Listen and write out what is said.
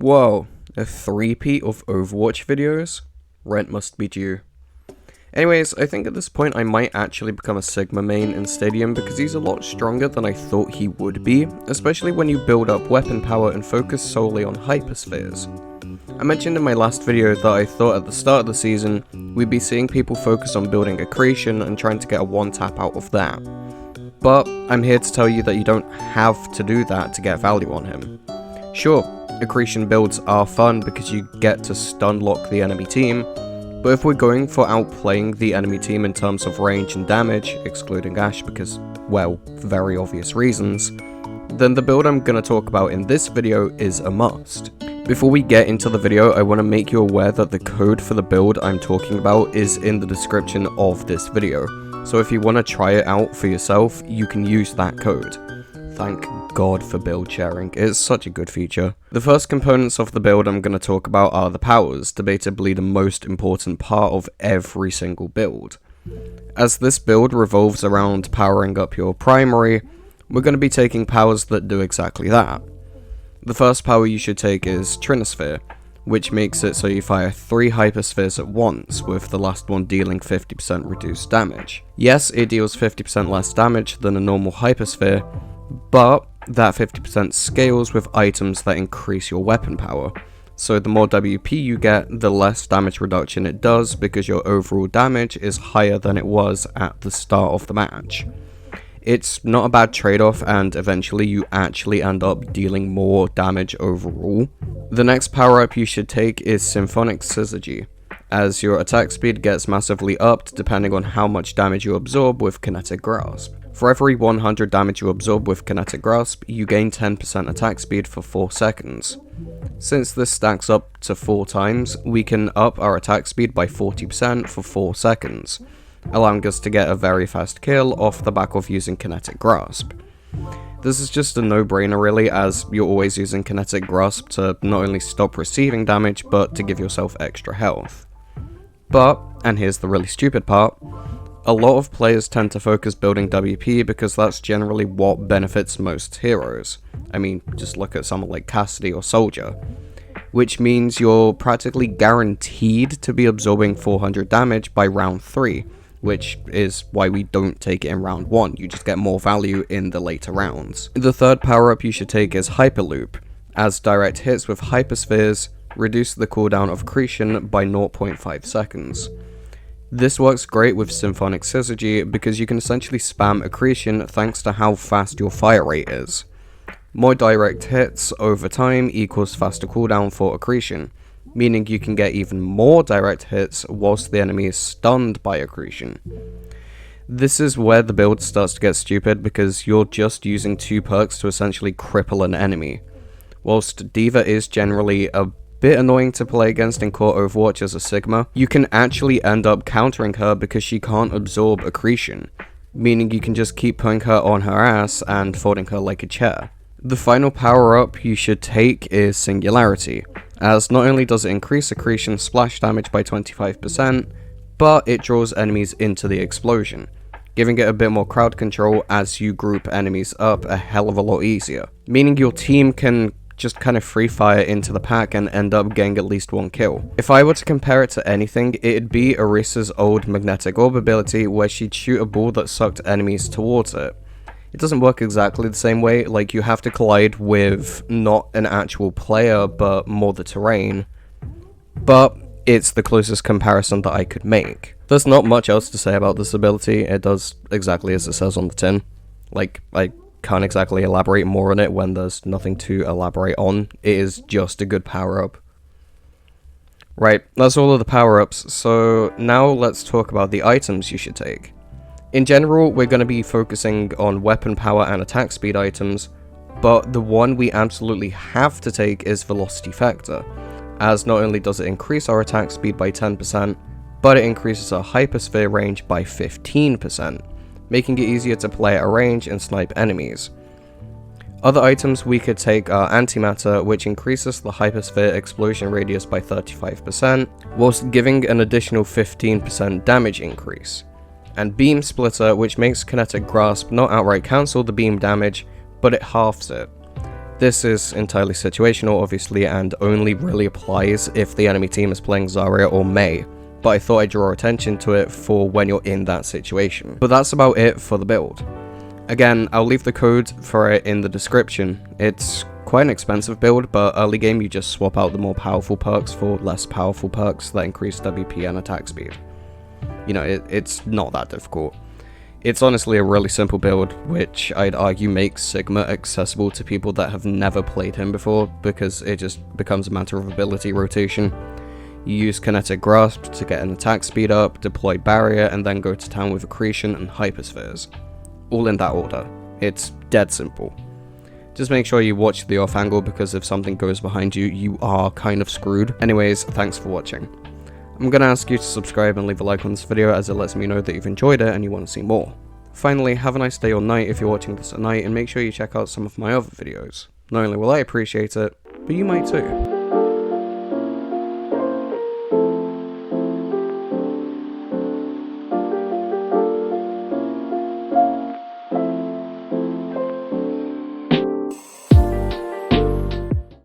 Whoa, a three-peat of Overwatch videos? Rent must be due. Anyways, I think at this point I might actually become a Sigma main in Stadium because he's a lot stronger than I thought he would be, especially when you build up weapon power and focus solely on hyperspheres. I mentioned in my last video that I thought at the start of the season we'd be seeing people focus on building accretion and trying to get a one-tap out of that. But I'm here to tell you that you don't have to do that to get value on him. Sure, accretion builds are fun because you get to stun lock the enemy team, but if we're going for outplaying the enemy team in terms of range and damage, excluding Ashe because, well, very obvious reasons, then the build I'm going to talk about in this video is a must. Before we get into the video, I want to make you aware that the code for the build I'm talking about is in the description of this video, so if you want to try it out for yourself, you can use that code. Thank God for build sharing, it's such a good feature. The first components of the build I'm going to talk about are the powers, debatably the most important part of every single build. As this build revolves around powering up your primary, we're going to be taking powers that do exactly that. The first power you should take is Trinosphere, which makes it so you fire 3 hyperspheres at once, with the last one dealing 50% reduced damage. Yes, it deals 50% less damage than a normal hypersphere, but that 50% scales with items that increase your weapon power. So the more WP you get, the less damage reduction it does because your overall damage is higher than it was at the start of the match. It's not a bad trade-off, and eventually you actually end up dealing more damage overall. The next power-up you should take is Symphonic Syzygy, as your attack speed gets massively upped depending on how much damage you absorb with Kinetic Grasp. For every 100 damage you absorb with Kinetic Grasp, you gain 10% attack speed for 4 seconds. Since this stacks up to 4 times, we can up our attack speed by 40% for 4 seconds, allowing us to get a very fast kill off the back of using Kinetic Grasp. This is just a no-brainer really, as you're always using Kinetic Grasp to not only stop receiving damage, but to give yourself extra health. But, and here's the really stupid part, a lot of players tend to focus building WP because that's generally what benefits most heroes. I mean, just look at someone like Cassidy or Soldier. Which means you're practically guaranteed to be absorbing 400 damage by round 3, which is why we don't take it in round 1, you just get more value in the later rounds. The third power-up you should take is Hyperloop, as direct hits with hyperspheres reduce the cooldown of accretion by 0.5 seconds. This works great with Symphonic Syzygy because you can essentially spam accretion thanks to how fast your fire rate is. More direct hits over time equals faster cooldown for accretion, meaning you can get even more direct hits whilst the enemy is stunned by accretion. This is where the build starts to get stupid because you're just using 2 perks to essentially cripple an enemy. Whilst D.Va is generally a bit annoying to play against in core Overwatch as a Sigma, you can actually end up countering her because she can't absorb accretion, meaning you can just keep putting her on her ass and folding her like a chair. The final power up you should take is Singularity, as not only does it increase accretion splash damage by 25%, but it draws enemies into the explosion, giving it a bit more crowd control as you group enemies up a hell of a lot easier, meaning your team can just kind of free fire into the pack and end up getting at least 1 kill. If I were to compare it to anything, it'd be Orisa's old Magnetic Orb ability where she'd shoot a ball that sucked enemies towards it. It doesn't work exactly the same way, like you have to collide with not an actual player but more the terrain, but it's the closest comparison that I could make. There's not much else to say about this ability, it does exactly as it says on the tin. Like, I can't exactly elaborate more on it when there's nothing to elaborate on. It is just a good power-up. Right, that's all of the power-ups, so now let's talk about the items you should take. In general, we're going to be focusing on weapon power and attack speed items, but the one we absolutely have to take is Velocity Factor, as not only does it increase our attack speed by 10%, but it increases our hypersphere range by 15%. Making it easier to play at a range and snipe enemies. Other items we could take are Antimatter, which increases the hypersphere explosion radius by 35%, whilst giving an additional 15% damage increase. And Beam Splitter, which makes Kinetic Grasp not outright cancel the beam damage, but it halves it. This is entirely situational, obviously, and only really applies if the enemy team is playing Zarya or Mei, but I thought I'd draw attention to it for when you're in that situation. But that's about it for the build. Again, I'll leave the code for it in the description. It's quite an expensive build, but early game you just swap out the more powerful perks for less powerful perks that increase WP and attack speed. You know, it's not that difficult. It's honestly a really simple build, which I'd argue makes Sigma accessible to people that have never played him before, because it just becomes a matter of ability rotation. You use Kinetic Grasp to get an attack speed up, deploy Barrier, and then go to town with Accretion and Hyperspheres. All in that order. It's dead simple. Just make sure you watch the off angle, because if something goes behind you, you are kind of screwed. Anyways, thanks for watching. I'm gonna ask you to subscribe and leave a like on this video, as it lets me know that you've enjoyed it and you want to see more. Finally, have a nice day or night if you're watching this at night, and make sure you check out some of my other videos. Not only will I appreciate it, but you might too.